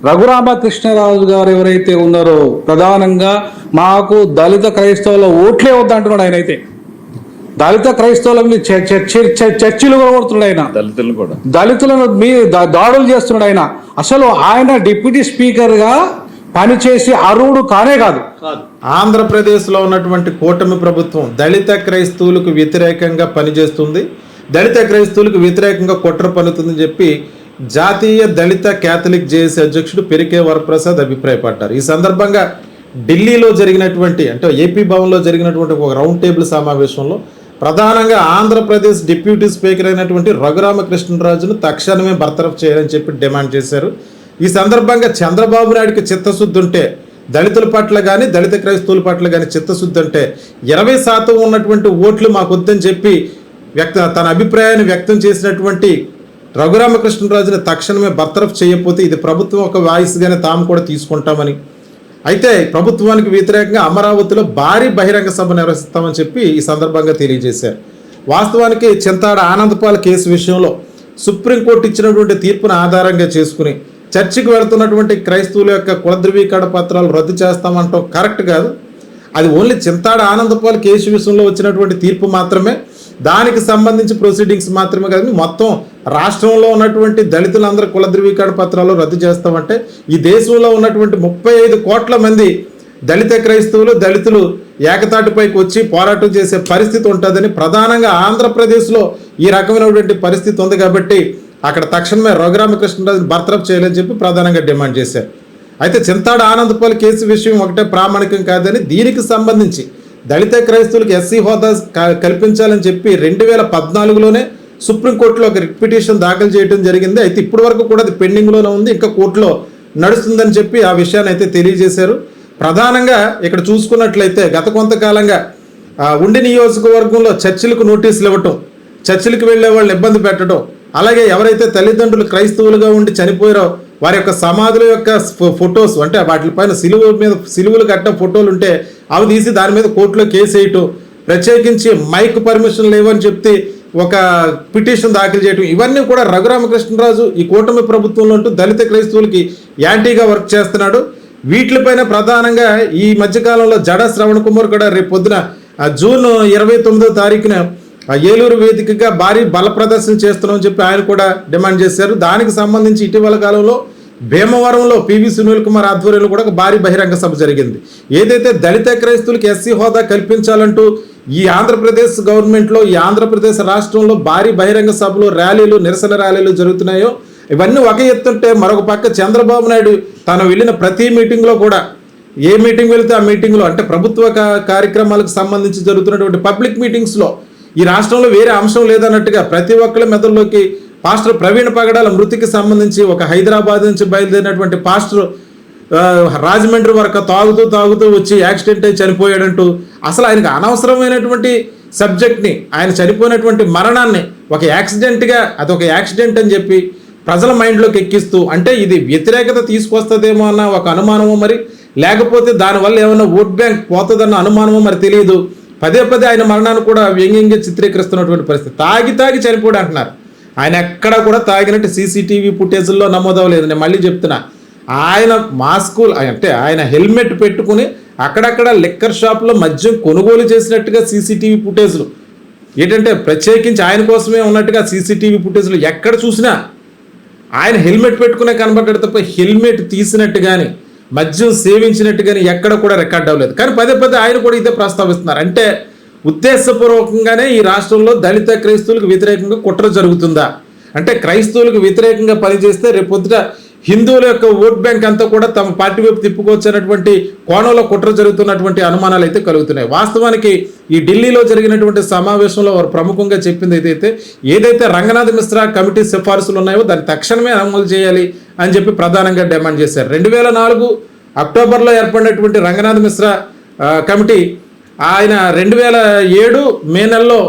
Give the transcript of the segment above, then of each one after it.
రఘురామకృష్ణరాజు గారు ఎవరైతే ఉన్నారో ప్రధానంగా మాకు దళిత క్రైస్తవుల ఓట్లే వద్దంటున్నాడు. ఆయన అయితే దళిత క్రైస్తవుల మీద చర్చిలు కూడా కొడుతున్నాడు. ఆయన దళితులను దాడులు చేస్తున్నాడు. అసలు ఆయన డిప్యూటీ స్పీకర్ గా పనిచేసి అర్హుడు కానే కాదు. ఆంధ్రప్రదేశ్లో ఉన్నటువంటి కూటమి ప్రభుత్వం దళిత క్రైస్తవులకు వ్యతిరేకంగా పనిచేస్తుంది, దళిత క్రైస్తవులకు వ్యతిరేకంగా కుట్ర పన్నుతుందని చెప్పి జాతీయ దళిత క్యాథలిక్ జేఏసీ అధ్యక్షుడు పెరికే వరప్రసాద్ అభిప్రాయపడ్డారు. ఈ సందర్భంగా ఢిల్లీలో జరిగినటువంటి అంటే ఏపీ భవన్లో జరిగినటువంటి ఒక రౌండ్ టేబుల్ సమావేశంలో ప్రధానంగా ఆంధ్రప్రదేశ్ డిప్యూటీ స్పీకర్ అయినటువంటి రఘురామకృష్ణరాజును తక్షణమే బర్తరఫ్ చేయాలని చెప్పి డిమాండ్ చేశారు. ఈ సందర్భంగా చంద్రబాబు నాయుడికి చిత్తశుద్ధి ఉంటే దళితుల పట్ల కానీ దళిత క్రైస్తవుల పట్ల కానీ చిత్తశుద్ధి అంటే 20% ఉన్నటువంటి ఓట్లు మాకు వద్దని చెప్పి తన అభిప్రాయాన్ని వ్యక్తం చేసినటువంటి రఘురామకృష్ణరాజుని తక్షణమే బర్తరఫ్ చేయకపోతే ఇది ప్రభుత్వం ఒక వాయిస్గానే తాము కూడా తీసుకుంటామని, అయితే ప్రభుత్వానికి వ్యతిరేకంగా అమరావతిలో భారీ బహిరంగ సభ నిర్వహిస్తామని చెప్పి ఈ సందర్భంగా తెలియజేశారు. వాస్తవానికి చింతాడ ఆనందపాల్ కేసు విషయంలో సుప్రీంకోర్టు ఇచ్చినటువంటి తీర్పును ఆధారంగా చేసుకుని చర్చికి వెళుతున్నటువంటి క్రైస్తవుల యొక్క కుల ధృవీకరణ పత్రాలు రద్దు చేస్తామంటాం కరెక్ట్ కాదు. అది ఓన్లీ చింతాడ ఆనందపాల్ కేసు విషయంలో వచ్చినటువంటి తీర్పు మాత్రమే, దానికి సంబంధించి ప్రొసీడింగ్స్ మాత్రమే కాదు, మొత్తం రాష్ట్రంలో ఉన్నటువంటి దళితులందరూ కుల ధృవీకరణ పత్రాలు రద్దు చేస్తామంటే ఈ దేశంలో ఉన్నటువంటి 35 కోట్ల మంది దళిత క్రైస్తవులు దళితులు ఏకతాటిపైకి వచ్చి పోరాటం చేసే పరిస్థితి ఉంటుందని ప్రధానంగా ఆంధ్రప్రదేశ్లో ఈ రకమైనటువంటి పరిస్థితి ఉంది కాబట్టి అక్కడ తక్షణమే రఘురామకృష్ణరాజుని బర్తరఫ్ చేయాలని చెప్పి ప్రధానంగా డిమాండ్ చేశారు. అయితే చింతాడ ఆనందపాల్ కేసు విషయం ఒకటే ప్రామాణికం కాదని దీనికి సంబంధించి దళిత క్రైస్తవులకు ఎస్సీ హోదా కల్పించాలని చెప్పి 2014లోనే సుప్రీంకోర్టులో ఒక రిట్ పిటిషన్ దాఖలు చేయడం జరిగింది. అయితే ఇప్పటి వరకు కూడా అది పెండింగ్లోనే ఉంది, ఇంకా కోర్టులో నడుస్తుందని చెప్పి ఆ విషయాన్ని అయితే తెలియజేశారు. ప్రధానంగా ఇక్కడ చూసుకున్నట్లయితే గత కొంతకాలంగా ఉండి నియోజకవర్గంలో చర్చిలకు నోటీసులు ఇవ్వటం, చర్చిలకు వెళ్ళే వాళ్ళని ఇబ్బంది పెట్టడం, అలాగే ఎవరైతే తల్లిదండ్రులు క్రైస్తవులుగా ఉండి చనిపోయారో వారి యొక్క సమాధుల యొక్క ఫొటోస్ అంటే వాటిపైన సిలువలు కట్టిన ఫోటోలు ఉంటే అవి తీసి దాని మీద కోర్టులో కేసు వేయటం, ప్రత్యేకించి మైక్ పర్మిషన్ లేవని చెప్తే ఒక పిటిషన్ దాఖలు చేయటం, ఇవన్నీ కూడా రఘురామకృష్ణరాజు ఈ కూటమి ప్రభుత్వంలో ఉంటూ దళిత క్రైస్తవులకి యాంటీగా వర్క్ చేస్తున్నాడు. వీటిపైన ప్రధానంగా ఈ మధ్యకాలంలో జడ శ్రవణ్ కుమార్ కూడా రేపు పొద్దున జూన్ 29వ తారీఖున ఏలూరు వేదికగా భారీ బల ప్రదర్శన చేస్తున్నామని చెప్పి ఆయన కూడా డిమాండ్ చేశారు. దానికి సంబంధించి ఇటీవల కాలంలో భీమవరంలో పివి సునీల్ కుమార్ ఆధ్వర్యంలో కూడా ఒక భారీ బహిరంగ సభ జరిగింది. ఏదైతే దళిత క్రైస్తవులకి ఎస్సీ హోదా కల్పించాలంటూ ఈ ఆంధ్రప్రదేశ్ గవర్నమెంట్లో ఈ ఆంధ్రప్రదేశ్ రాష్ట్రంలో భారీ బహిరంగ సభలు ర్యాలీలు నిరసన ర్యాలీలు జరుగుతున్నాయో ఇవన్నీ ఒక ఎత్తుంటే మరొక పక్క చంద్రబాబు నాయుడు తాను వెళ్ళిన ప్రతి మీటింగ్లో కూడా ఏ మీటింగ్ వెళితే ఆ మీటింగ్లో అంటే ప్రభుత్వ కార్యక్రమాలకు సంబంధించి జరుగుతున్నటువంటి పబ్లిక్ మీటింగ్స్లో ఈ రాష్ట్రంలో వేరే అంశం లేదన్నట్టుగా ప్రతి ఒక్కరి మెదడులోకి పాస్టర్ ప్రవీణ్ పగడాల మృతికి సంబంధించి ఒక హైదరాబాద్ నుంచి బయలుదేరినటువంటి పాస్టర్ రాజమండ్రి వరకు తాగుతూ వచ్చి యాక్సిడెంట్ అయి చనిపోయాడంటూ అసలు ఆయనకు అనవసరమైనటువంటి సబ్జెక్ట్ని ఆయన చనిపోయినటువంటి మరణాన్ని ఒక యాక్సిడెంట్గా అదొక యాక్సిడెంట్ అని చెప్పి ప్రజల మైండ్లోకి ఎక్కిస్తూ అంటే ఇది వ్యతిరేకత తీసుకొస్తుందేమో అన్న ఒక అనుమానమో మరి లేకపోతే దానివల్ల ఏమైనా ఓట్ బ్యాంక్ పోతుందన్న అనుమానమో మరి తెలియదు. పదే ఆయన మరణాన్ని కూడా వ్యంగ్యంగా చిత్రీకరిస్తున్నటువంటి పరిస్థితి. తాగి చనిపోయాడు అంటున్నారు. ఆయన ఎక్కడ కూడా తాగినట్టు సీసీటీవీ ఫుటేజ్లో నమోదవలేదు. నేను మళ్ళీ చెప్తున్నా, ఆయన మాస్కు అంటే ఆయన హెల్మెట్ పెట్టుకుని అక్కడక్కడ లిక్కర్ షాప్లో మద్యం కొనుగోలు చేసినట్టుగా సీసీటీవీ ఫుటేజ్లు ఏంటంటే ప్రత్యేకించి ఆయన కోసమే ఉన్నట్టుగా సీసీటీవీ ఫుటేజ్లు ఎక్కడ చూసినా ఆయన హెల్మెట్ పెట్టుకునే కనబడ్డాడు తప్ప హెల్మెట్ తీసినట్టు కానీ మద్యం సేవించినట్టు కానీ ఎక్కడ కూడా రికార్డ్ అవ్వలేదు. కానీ పదే ఆయన కూడా ఇదే ప్రస్తావిస్తున్నారు. అంటే ఉద్దేశపూర్వకంగానే ఈ రాష్ట్రంలో దళిత క్రైస్తవులకు వ్యతిరేకంగా కుట్ర జరుగుతుందా అంటే క్రైస్తవులకు వ్యతిరేకంగా పనిచేస్తే రేపొద్దుట హిందువుల యొక్క ఓట్ బ్యాంక్ అంతా కూడా తమ పార్టీ వైపు తిప్పుకోవచ్చు అన్నటువంటి కోణంలో కుట్ర జరుగుతున్నటువంటి అనుమానాలు అయితే కలుగుతున్నాయి. వాస్తవానికి ఈ ఢిల్లీలో జరిగినటువంటి సమావేశంలో వారు ప్రముఖంగా చెప్పింది ఏదైతే రంగనాథ్ మిశ్రా కమిటీ సిఫార్సులు ఉన్నాయో దాన్ని తక్షణమే అమలు చేయాలి అని చెప్పి ప్రధానంగా డిమాండ్ చేశారు. 2004 అక్టోబర్లో ఏర్పడినటువంటి రంగనాథ్ మిశ్రా కమిటీ ఆయన 2007 మే నెలలో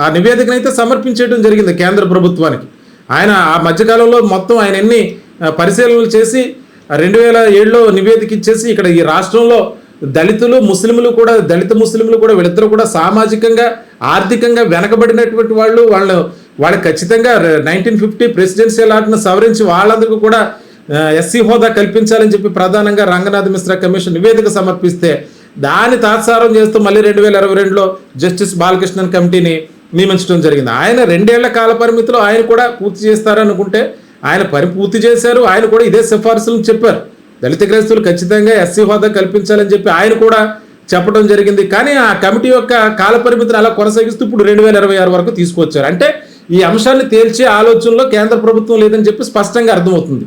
ఆ నివేదికనైతే సమర్పించడం జరిగింది కేంద్ర ప్రభుత్వానికి. ఆయన ఆ మధ్యకాలంలో మొత్తం ఆయన ఎన్ని పరిశీలనలు చేసి 2007లో నివేదిక ఇచ్చేసి ఇక్కడ ఈ రాష్ట్రంలో దళితులు ముస్లింలు కూడా వీళ్ళిద్దరూ కూడా సామాజికంగా ఆర్థికంగా వెనకబడినటువంటి వాళ్ళు ఖచ్చితంగా 1950 ప్రెసిడెన్షియల్ యాక్ట్ను సవరించి వాళ్ళందరికీ కూడా ఎస్సీ హోదా కల్పించాలని చెప్పి ప్రధానంగా రంగనాథ్ మిశ్రా కమిషన్ నివేదిక సమర్పిస్తే దాన్ని తాత్సారం చేస్తూ మళ్ళీ 2022లో జస్టిస్ బాలకృష్ణన్ కమిటీని నియమించడం జరిగింది. ఆయన 2 ఏళ్ల కాల పరిమితిలో ఆయన కూడా పూర్తి చేస్తారనుకుంటే ఆయన పని పూర్తి చేశారు. ఆయన కూడా ఇదే సిఫార్సులను చెప్పారు. దళిత క్రైస్తవులు ఖచ్చితంగా ఎస్సీ హోదా కల్పించాలని చెప్పి ఆయన కూడా చెప్పడం జరిగింది. కానీ ఆ కమిటీ యొక్క కాల పరిమితిని అలా కొనసాగిస్తూ ఇప్పుడు 2026 వరకు తీసుకొచ్చారు. అంటే ఈ అంశాన్ని తేల్చే ఆలోచనలో కేంద్ర ప్రభుత్వం లేదని చెప్పి స్పష్టంగా అర్థమవుతుంది.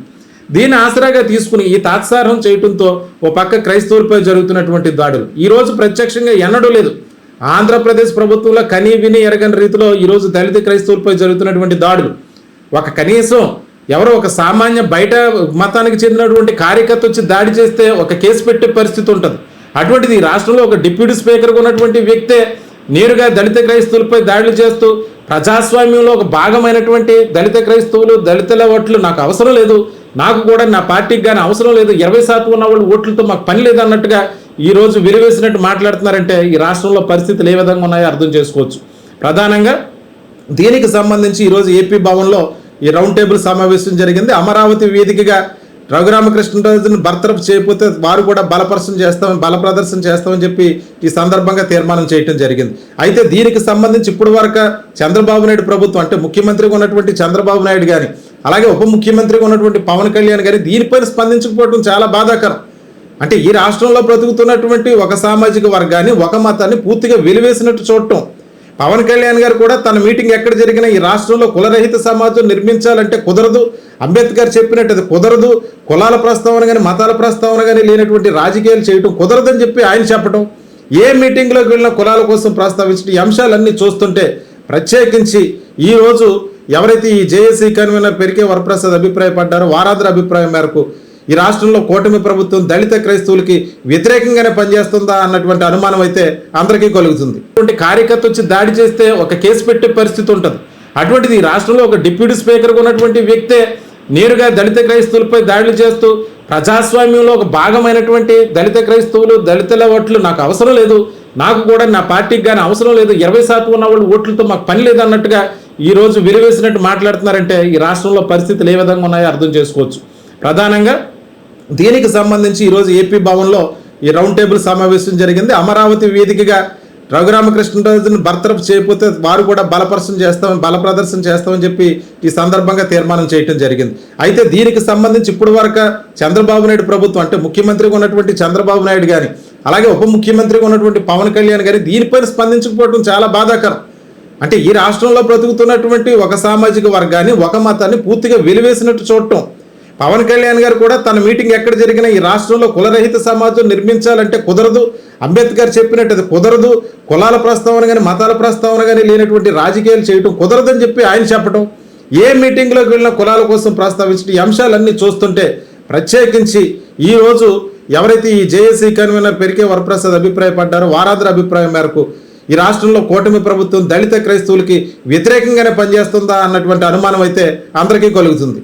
దీన్ని ఆసరాగా తీసుకుని ఈ తాత్సారం చేయడంతో ఓ పక్క క్రైస్తవులపై జరుగుతున్నటువంటి దాడులు ఈరోజు ప్రత్యక్షంగా ఎన్నడూ లేదు. ఆంధ్రప్రదేశ్ ప్రభుత్వంలో కనీ విని ఎరగని రీతిలో ఈరోజు దళిత క్రైస్తవులపై జరుగుతున్నటువంటి దాడులు కనీసం ఎవరో ఒక సామాన్య బయట మతానికి చెందినటువంటి కార్యకర్త వచ్చి దాడి చేస్తే ఒక కేసు పెట్టే పరిస్థితి ఉంటుంది. అటువంటిది ఈ రాష్ట్రంలో ఒక డిప్యూటీ స్పీకర్గా ఉన్నటువంటి వ్యక్తే నేరుగా దళిత క్రైస్తవులపై దాడులు చేస్తూ ప్రజాస్వామ్యంలో ఒక భాగమైనటువంటి దళిత క్రైస్తవులు దళితుల ఓట్లు నాకు అవసరం లేదు, నాకు కూడా నా పార్టీకి కానీ అవసరం లేదు, 20% ఉన్న వాళ్ళు ఓట్లతో మాకు పని లేదు అన్నట్టుగా ఈరోజు వెలివేసినట్టు మాట్లాడుతున్నారంటే ఈ రాష్ట్రంలో పరిస్థితులు ఏ విధంగా ఉన్నాయో అర్థం చేసుకోవచ్చు. ప్రధానంగా దీనికి సంబంధించి ఈరోజు ఏపీ భవన్లో ఈ రౌండ్ టేబుల్ సమావేశం జరిగింది. అమరావతి వేదికగా రఘురామకృష్ణరాజును బర్తరఫ్ చేయకపోతే వారు కూడా బల ప్రదర్శన చేస్తామని చెప్పి ఈ సందర్భంగా తీర్మానం చేయడం జరిగింది. అయితే దీనికి సంబంధించి ఇప్పుడు వరకు చంద్రబాబు నాయుడు ప్రభుత్వం అంటే ముఖ్యమంత్రిగా ఉన్నటువంటి చంద్రబాబు నాయుడు కానీ అలాగే ఉప ముఖ్యమంత్రిగా ఉన్నటువంటి పవన్ కళ్యాణ్ గారి దీనిపైన స్పందించకపోవడం చాలా బాధాకరం. అంటే ఈ రాష్ట్రంలో బ్రతుకుతున్నటువంటి ఒక సామాజిక వర్గాన్ని ఒక మతాన్ని పూర్తిగా వెలివేసినట్టు చూడటం. పవన్ కళ్యాణ్ గారు కూడా తన మీటింగ్ ఎక్కడ జరిగినా ఈ రాష్ట్రంలో కులరహిత సమాజం నిర్మించాలంటే కుదరదు, అంబేద్కర్ చెప్పినట్టు అది కుదరదు, కులాల ప్రస్తావన కానీ మతాల ప్రస్తావన కానీ లేనటువంటి రాజకీయాలు చేయటం కుదరదని చెప్పి ఆయన చెప్పడం, ఏ మీటింగ్లోకి వెళ్ళినా కులాల కోసం ప్రస్తావించడం, ఈ అంశాలన్నీ చూస్తుంటే ప్రత్యేకించి ఈరోజు ఎవరైతే ఈ జేఏసీ కన్వీనర్ పెరికే వరప్రసాద్ అభిప్రాయపడ్డారో వారందరి అభిప్రాయం మేరకు ఈ రాష్ట్రంలో కూటమి ప్రభుత్వం దళిత క్రైస్తవులకి వ్యతిరేకంగానే పనిచేస్తుందా అన్నటువంటి అనుమానం అయితే అందరికీ కలుగుతుంది. అటువంటి కార్యకర్త వచ్చి దాడి చేస్తే ఒక కేసు పెట్టే పరిస్థితి ఉంటుంది. అటువంటిది ఈ రాష్ట్రంలో ఒక డిప్యూటీ స్పీకర్గా ఉన్నటువంటి వ్యక్తే నేరుగా దళిత క్రైస్తవులపై దాడులు చేస్తూ ప్రజాస్వామ్యంలో ఒక భాగమైనటువంటి దళిత క్రైస్తవులు దళితుల ఓట్లు నాకు అవసరం లేదు, నాకు కూడా నా పార్టీకి కానీ అవసరం లేదు, 20% ఉన్న వాళ్ళు ఓట్లతో మాకు పని లేదు అన్నట్టుగా ఈరోజు వెలివేసినట్టు మాట్లాడుతున్నారంటే ఈ రాష్ట్రంలో పరిస్థితులు ఏ విధంగా ఉన్నాయో అర్థం చేసుకోవచ్చు. ప్రధానంగా దీనికి సంబంధించి ఈరోజు ఏపీ భవన్లో ఈ రౌండ్ టేబుల్ సమావేశం జరిగింది. అమరావతి వేదికగా రఘురామకృష్ణరాజును బర్తరఫ్ చేయకపోతే వారు కూడా బల ప్రదర్శన చేస్తామని చెప్పి ఈ సందర్భంగా తీర్మానం చేయడం జరిగింది. అయితే దీనికి సంబంధించి ఇప్పుడు వరకు చంద్రబాబు నాయుడు ప్రభుత్వం అంటే ముఖ్యమంత్రిగా ఉన్నటువంటి చంద్రబాబు నాయుడు కానీ అలాగే ఉప ముఖ్యమంత్రిగా ఉన్నటువంటి పవన్ కళ్యాణ్ గారి దీనిపైన స్పందించకపోవడం చాలా బాధాకరం. అంటే ఈ రాష్ట్రంలో బ్రతుకుతున్నటువంటి ఒక సామాజిక వర్గాన్ని ఒక మతాన్ని పూర్తిగా వెలివేసినట్టు చూడటం. పవన్ కళ్యాణ్ గారు కూడా తన మీటింగ్ ఎక్కడ జరిగినా ఈ రాష్ట్రంలో కులరహిత సమాజం నిర్మించాలంటే కుదరదు, అంబేద్కర్ చెప్పినట్టు అది కుదరదు, కులాల ప్రస్తావన కానీ మతాల ప్రస్తావన కానీ లేనటువంటి రాజకీయాలు చేయటం కుదరదని చెప్పి ఆయన చెప్పడం, ఏ మీటింగ్లోకి వెళ్ళినా కులాల కోసం ప్రస్తావించడం, ఈ అంశాలన్నీ చూస్తుంటే ప్రత్యేకించి ఈరోజు ఎవరైతే ఈ జేఏసీ కన్వీనర్ పెరికే వరప్రసాద్ అభిప్రాయపడ్డారో వారందరి అభిప్రాయం మేరకు ఈ రాష్ట్రంలో కూటమి ప్రభుత్వం దళిత క్రైస్తవులకి వ్యతిరేకంగానే పనిచేస్తుందా అన్నటువంటి అనుమానం అయితే అందరికీ కలుగుతుంది.